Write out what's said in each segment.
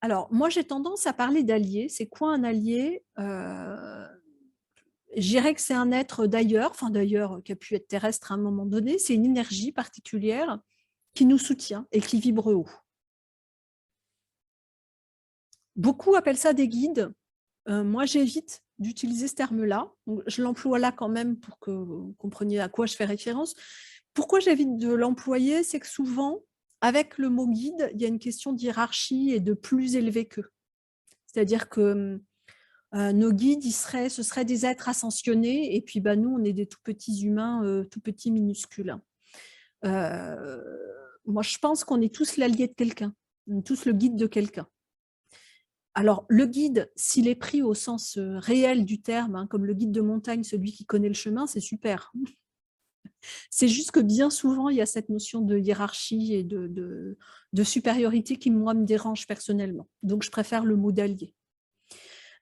Alors, moi, j'ai tendance à parler d'allié. C'est quoi un allié? Je dirais que c'est un être d'ailleurs, enfin d'ailleurs, qui a pu être terrestre à un moment donné. C'est une énergie particulière qui nous soutient et qui vibre haut. Beaucoup appellent ça des guides. Moi, j'évite d'utiliser ce terme-là. Donc, je l'emploie là quand même pour que vous compreniez à quoi je fais référence. Pourquoi j'évite de l'employer? C'est que souvent, avec le mot guide, il y a une question de hiérarchie et de plus élevé qu'eux. C'est-à-dire que nos guides, ce seraient des êtres ascensionnés, et puis bah, nous, on est des tout petits humains, tout petits minuscules. Euh, Moi, je pense qu'on est tous l'allié de quelqu'un, on est tous le guide de quelqu'un. Alors, le guide, s'il est pris au sens réel du terme, hein, comme le guide de montagne, celui qui connaît le chemin, c'est super. C'est juste que bien souvent, il y a cette notion de hiérarchie et de supériorité qui, moi, me dérange personnellement. Donc, je préfère le mot d'allié.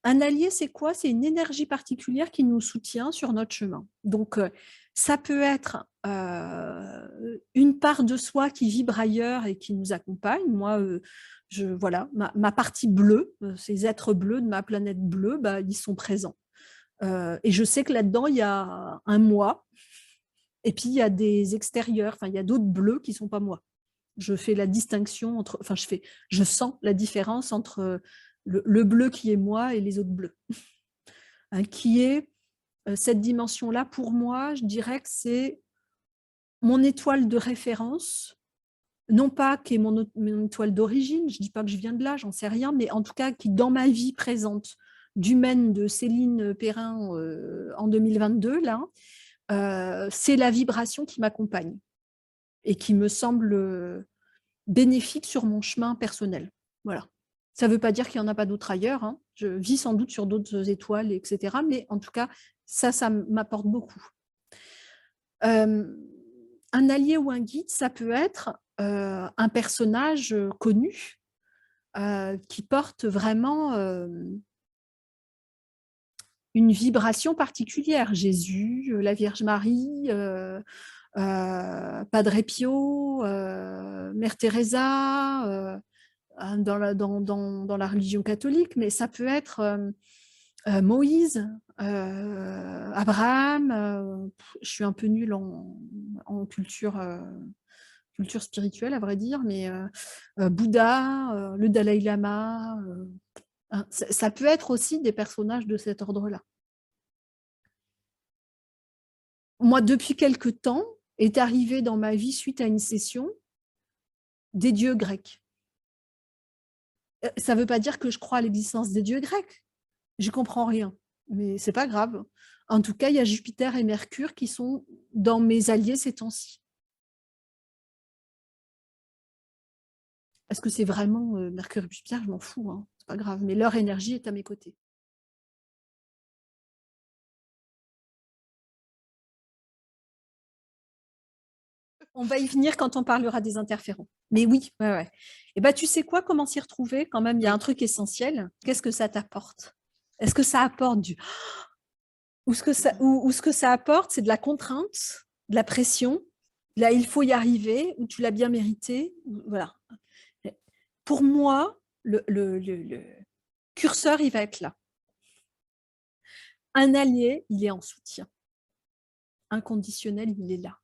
Un allié, c'est quoi? C'est une énergie particulière qui nous soutient sur notre chemin. Donc, ça peut être une part de soi qui vibre ailleurs et qui nous accompagne. Moi, voilà, ma partie bleue, ces êtres bleus de ma planète bleue, bah, ils sont présents. Et je sais que là-dedans, il y a un moi, et puis il y a des extérieurs, enfin, il y a d'autres bleus qui ne sont pas moi. Je fais la distinction entre, enfin, je sens la différence entre le bleu qui est moi et les autres bleus. Hein, qui est cette dimension-là, pour moi, je dirais que c'est mon étoile de référence, non pas qui est mon étoile d'origine, je ne dis pas que je viens de là, j'en sais rien, mais en tout cas qui, dans ma vie présente, d'humaine de Céline Perrin en 2022, là, c'est la vibration qui m'accompagne et qui me semble bénéfique sur mon chemin personnel. Voilà. Ça ne veut pas dire qu'il n'y en a pas d'autres ailleurs. Hein. Je vis sans doute sur d'autres étoiles, etc. Mais en tout cas, ça m'apporte beaucoup. Un allié ou un guide, ça peut être un personnage connu qui porte vraiment une vibration particulière. Jésus, la Vierge Marie, Padre Pio, Mère Teresa, dans la religion catholique, mais ça peut être Moïse, Abraham. Je suis un peu nulle en culture spirituelle, à vrai dire, mais Bouddha, le Dalai Lama. Hein, ça peut être aussi des personnages de cet ordre-là. Moi, depuis quelque temps, est arrivé dans ma vie, suite à une session, des dieux grecs. Ça ne veut pas dire que je crois à l'existence des dieux grecs. Je comprends rien, mais c'est pas grave. En tout cas, il y a Jupiter et Mercure qui sont dans mes alliés ces temps-ci. Est-ce que c'est vraiment Mercure et Jupiter? Je m'en fous, hein. C'est pas grave, mais leur énergie est à mes côtés. On va y venir quand on parlera des interférents. Mais oui, ouais, ouais. Et ben, tu sais quoi, comment s'y retrouver? Quand même, il y a un truc essentiel. Qu'est-ce que ça t'apporte? Est-ce que ça apporte du... Ou ce que ça apporte, c'est de la contrainte, de la pression. Là, il faut y arriver, ou tu l'as bien mérité. Voilà. Pour moi, le curseur, il va être là. Un allié, il est en soutien. Inconditionnel, il est là.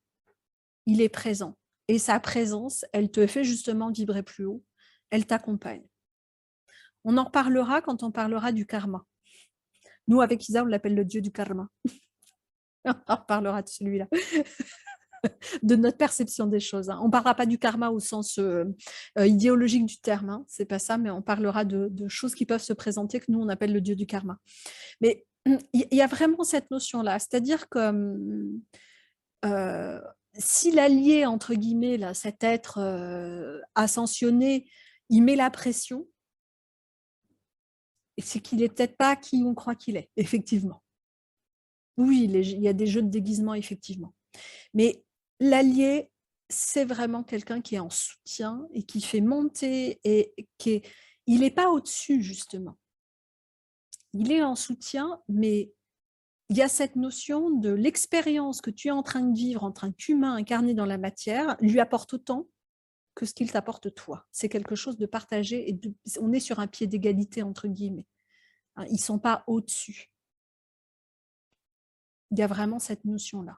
Il est présent. Et sa présence, elle te fait justement vibrer plus haut. Elle t'accompagne. On en reparlera quand on parlera du karma. Nous, avec Isa, on l'appelle le dieu du karma. On en reparlera de celui-là, de notre perception des choses. Hein. On ne parlera pas du karma au sens idéologique du terme, hein. C'est pas ça, mais on parlera de choses qui peuvent se présenter que nous, on appelle le dieu du karma. Mais il y a vraiment cette notion-là, c'est-à-dire que euh, si l'allié, entre guillemets, là, cet être ascensionné, il met la pression, c'est qu'il n'est peut-être pas qui on croit qu'il est, effectivement. Oui, il y a des jeux de déguisement, effectivement. Mais l'allié, c'est vraiment quelqu'un qui est en soutien et qui fait monter et il n'est pas au-dessus, justement. Il est en soutien, mais il y a cette notion de l'expérience que tu es en train de vivre en tant qu'humain incarné dans la matière, lui apporte autant que ce qu'il t'apporte toi. C'est quelque chose de partagé et on est sur un pied d'égalité entre guillemets. Hein, ils ne sont pas au-dessus. Il y a vraiment cette notion-là.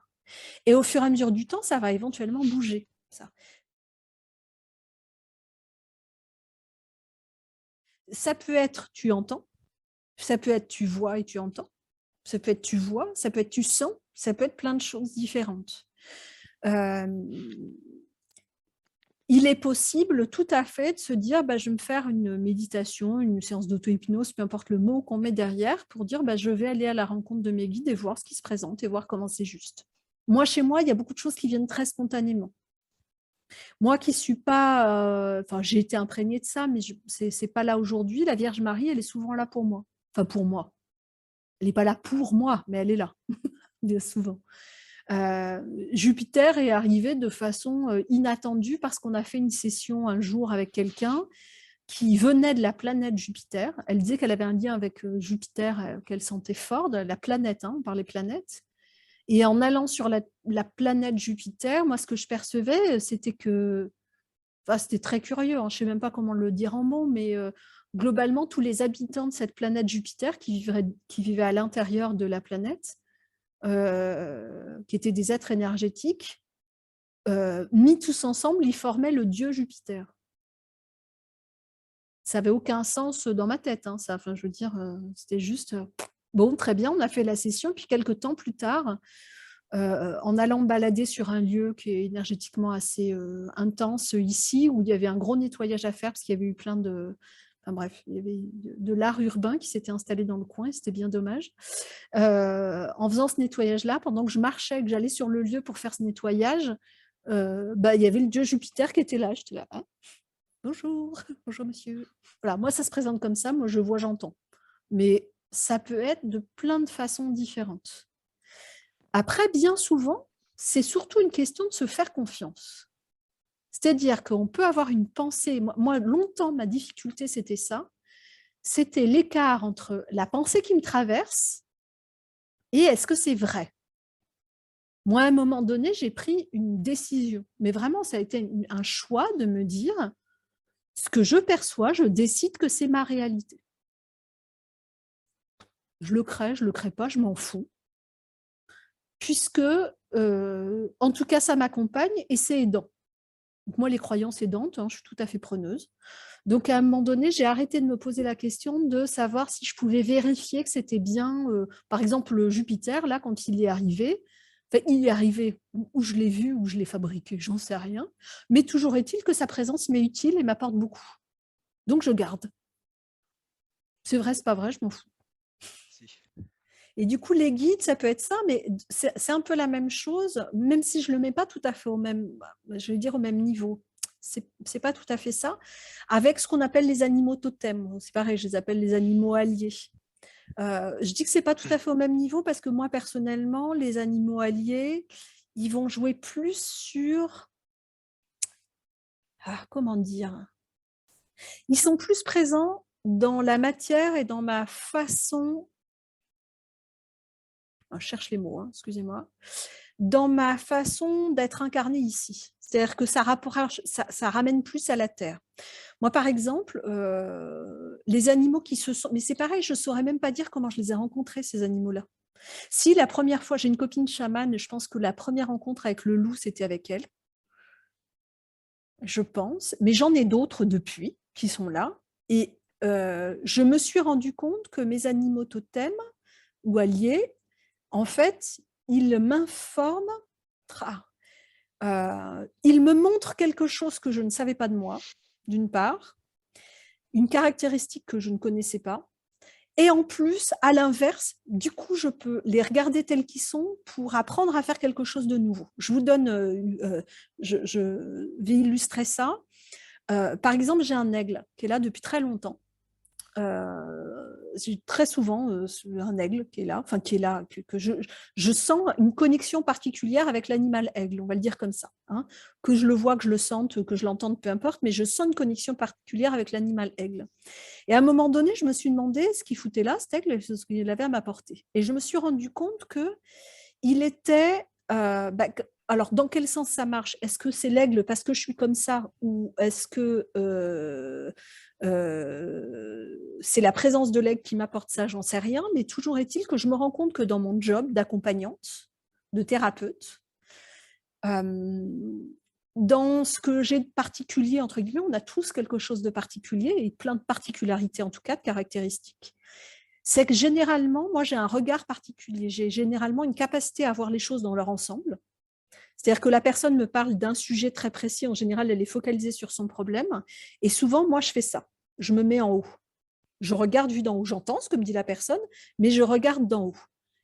Et au fur et à mesure du temps, ça va éventuellement bouger. Ça peut être tu entends, ça peut être tu vois et tu entends, ça peut être tu vois, ça peut être tu sens, ça peut être plein de choses différentes. Il est possible tout à fait de se dire je vais me faire une méditation, une séance d'auto-hypnose, peu importe le mot qu'on met derrière, pour dire je vais aller à la rencontre de mes guides et voir ce qui se présente et voir comment c'est juste. Moi, chez moi, il y a beaucoup de choses qui viennent très spontanément. Moi qui ne suis pas... j'ai été imprégnée de ça, mais ce n'est pas là aujourd'hui. La Vierge Marie, elle est souvent là pour moi. Enfin, pour moi. Elle n'est pas là pour moi, mais elle est là, bien souvent. Jupiter est arrivé de façon inattendue parce qu'on a fait une session un jour avec quelqu'un qui venait de la planète Jupiter. Elle disait qu'elle avait un lien avec Jupiter, qu'elle sentait fort, de la planète, on parlait planète. Et en allant sur la planète Jupiter, moi, ce que je percevais, c'était que... Enfin, c'était très curieux, je ne sais même pas comment le dire en mots, mais globalement, tous les habitants de cette planète Jupiter qui vivaient à l'intérieur de la planète, qui étaient des êtres énergétiques, mis tous ensemble, ils formaient le dieu Jupiter. Ça n'avait aucun sens dans ma tête, ça. Enfin, je veux dire, c'était juste... bon, très bien, on a fait la session, puis quelques temps plus tard, en allant me balader sur un lieu qui est énergétiquement assez intense ici, où il y avait un gros nettoyage à faire, parce qu'il y avait eu plein de... Enfin bref, il y avait de l'art urbain qui s'était installé dans le coin, et c'était bien dommage. En faisant ce nettoyage-là, pendant que je marchais, que j'allais sur le lieu pour faire ce nettoyage, il y avait le dieu Jupiter qui était là. J'étais là, bonjour, bonjour monsieur. Voilà, moi ça se présente comme ça, moi je vois, j'entends. Mais ça peut être de plein de façons différentes. Après, bien souvent, c'est surtout une question de se faire confiance. C'est-à-dire qu'on peut avoir une pensée. Moi, longtemps, ma difficulté, c'était ça. C'était l'écart entre la pensée qui me traverse et est-ce que c'est vrai? Moi, à un moment donné, j'ai pris une décision. Mais vraiment, ça a été un choix de me dire, ce que je perçois, je décide que c'est ma réalité. Je le crée, je ne le crée pas, je m'en fous. Puisque, en tout cas, ça m'accompagne et c'est aidant. Donc, moi, les croyances aidantes, je suis tout à fait preneuse. Donc, à un moment donné, j'ai arrêté de me poser la question de savoir si je pouvais vérifier que c'était bien. Par exemple, le Jupiter, là, quand il est arrivé, où je l'ai vu, où je l'ai fabriqué, j'en sais rien. Mais toujours est-il que sa présence m'est utile et m'apporte beaucoup. Donc, je garde. C'est vrai, c'est pas vrai, je m'en fous. Et du coup, les guides, ça peut être ça, mais c'est un peu la même chose, même si je ne le mets pas tout à fait au même, je vais dire au même niveau. C'est pas tout à fait ça. Avec ce qu'on appelle les animaux totems, c'est pareil, je les appelle les animaux alliés. Je dis que c'est pas tout à fait au même niveau parce que moi, personnellement, les animaux alliés, ils vont jouer plus sur... comment dire? Ils sont plus présents dans la matière et dans ma façon... Je cherche les mots, excusez-moi, dans ma façon d'être incarnée ici. C'est-à-dire que ça ramène plus à la terre. Moi, par exemple, les animaux qui se sont... Mais c'est pareil, je ne saurais même pas dire comment je les ai rencontrés, ces animaux-là. Si la première fois, j'ai une copine chamane, je pense que la première rencontre avec le loup, c'était avec elle. Je pense. Mais j'en ai d'autres depuis qui sont là. Et je me suis rendu compte que mes animaux totems ou alliés, en fait, ils m'informent, ils me montrent quelque chose que je ne savais pas de moi, d'une part, une caractéristique que je ne connaissais pas, et en plus, à l'inverse, du coup, je peux les regarder tels qu'ils sont pour apprendre à faire quelque chose de nouveau. Je vous donne, je vais illustrer ça. Par exemple, j'ai un aigle qui est là depuis très longtemps. Très souvent un aigle qui est là, que je sens une connexion particulière avec l'animal aigle, on va le dire comme ça, que je le vois, que je le sente, que je l'entende, peu importe, mais je sens une connexion particulière avec l'animal aigle. Et à un moment donné, je me suis demandé ce qu'il foutait là, cet aigle, ce qu'il avait à m'apporter. Et je me suis rendu compte qu'il était Alors, dans quel sens ça marche? Est-ce que c'est l'aigle parce que je suis comme ça ou est-ce que c'est la présence de l'aigle qui m'apporte ça? J'en sais rien, mais toujours est-il que je me rends compte que dans mon job d'accompagnante, de thérapeute, dans ce que j'ai de particulier, entre guillemets, on a tous quelque chose de particulier et plein de particularités, en tout cas de caractéristiques. C'est que généralement, moi j'ai un regard particulier, j'ai généralement une capacité à voir les choses dans leur ensemble. C'est-à-dire que la personne me parle d'un sujet très précis, en général elle est focalisée sur son problème, et souvent moi je fais ça, je me mets en haut. Je regarde vu d'en haut, j'entends ce que me dit la personne, mais je regarde d'en haut.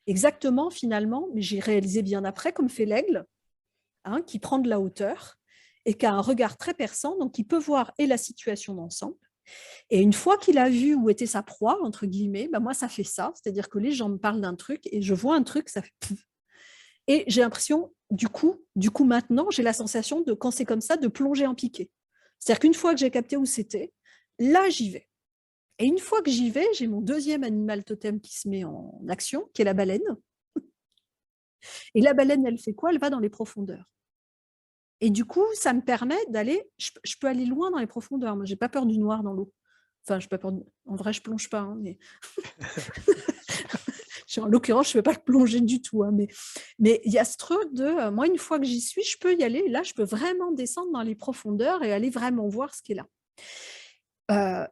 Exactement finalement, mais j'ai réalisé bien après, comme fait l'aigle, hein, qui prend de la hauteur et qui a un regard très perçant, donc il peut voir et la situation d'ensemble. Et une fois qu'il a vu où était sa proie, entre guillemets, ben moi ça fait ça, c'est-à-dire que les gens me parlent d'un truc et je vois un truc, ça fait pouf. Et j'ai l'impression, du coup maintenant, j'ai la sensation de, quand c'est comme ça, de plonger en piqué. C'est-à-dire qu'une fois que j'ai capté où c'était, là j'y vais. Et une fois que j'y vais, j'ai mon deuxième animal totem qui se met en action, qui est la baleine. Et la baleine, elle fait quoi? Elle va dans les profondeurs. Et du coup, ça me permet d'aller, je peux aller loin dans les profondeurs. Moi, j'ai pas peur du noir dans l'eau. Enfin, j'ai pas peur en vrai, je plonge pas, hein, mais en l'occurrence, je ne fais pas le plonger du tout. Hein, mais il y a ce truc de, moi, une fois que j'y suis, je peux y aller. Là, je peux vraiment descendre dans les profondeurs et aller vraiment voir ce qui est là.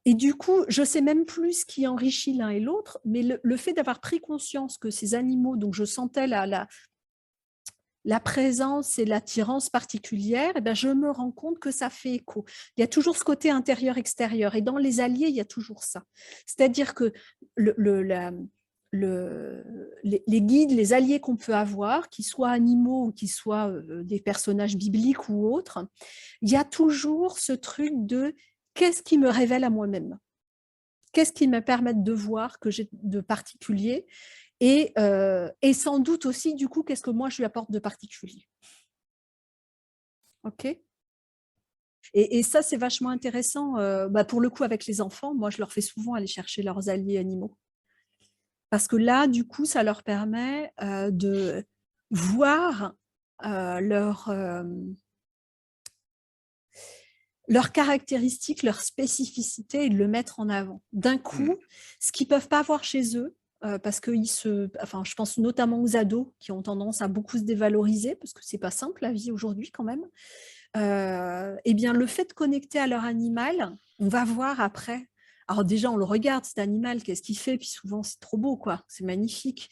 Et du coup, je ne sais même plus ce qui enrichit l'un et l'autre, mais le fait d'avoir pris conscience que ces animaux, donc je sentais la présence et l'attirance particulière, eh bien, je me rends compte que ça fait écho. Il y a toujours ce côté intérieur-extérieur. Et dans les alliés, il y a toujours ça. C'est-à-dire que les guides, les alliés qu'on peut avoir, qu'ils soient animaux ou qu'ils soient des personnages bibliques ou autres, il y a toujours ce truc de qu'est-ce qui me révèle à moi-même? Qu'est-ce qui me permet de voir que j'ai de particulier? Et sans doute aussi, du coup, qu'est-ce que moi, je lui apporte de particulier? OK? Et ça, c'est vachement intéressant. Pour le coup, avec les enfants, moi, je leur fais souvent aller chercher leurs alliés animaux. Parce que là, du coup, ça leur permet de voir leurs caractéristiques, leurs spécificités et de le mettre en avant. D'un coup, ce qu'ils ne peuvent pas voir chez eux, parce que je pense notamment aux ados qui ont tendance à beaucoup se dévaloriser, parce que ce n'est pas simple la vie aujourd'hui quand même. Eh bien, le fait de connecter à leur animal, on va voir après. Alors déjà, on le regarde, cet animal, qu'est-ce qu'il fait? Puis souvent, c'est trop beau, quoi. C'est magnifique.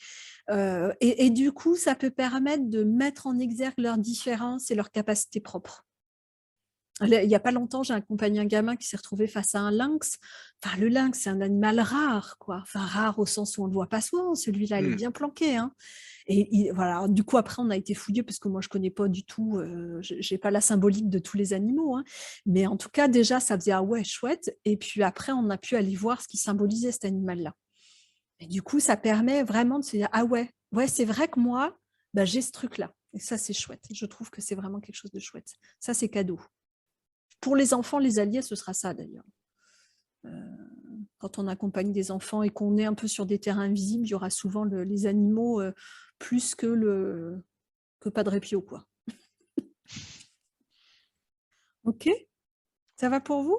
Et du coup, ça peut permettre de mettre en exergue leurs différences et leurs capacités propres. Il n'y a pas longtemps, j'ai accompagné un gamin qui s'est retrouvé face à un lynx. Enfin, le lynx, c'est un animal rare, quoi. Enfin, rare au sens où on ne le voit pas souvent. Celui-là, il est bien planqué. Hein. Et voilà. Du coup, après, on a été fouillé parce que moi, je ne connais pas du tout, je n'ai pas la symbolique de tous les animaux. Hein. Mais en tout cas, déjà, ça faisait, ah ouais, chouette. Et puis après, on a pu aller voir ce qui symbolisait cet animal-là. Et du coup, ça permet vraiment de se dire, ah ouais, c'est vrai que moi, j'ai ce truc-là. Et ça, c'est chouette. Je trouve que c'est vraiment quelque chose de chouette. Ça, c'est cadeau. Pour les enfants, les alliés, ce sera ça d'ailleurs. Quand on accompagne des enfants et qu'on est un peu sur des terrains visibles, il y aura souvent les animaux plus que Padre Pio, quoi. Ok, ça va pour vous?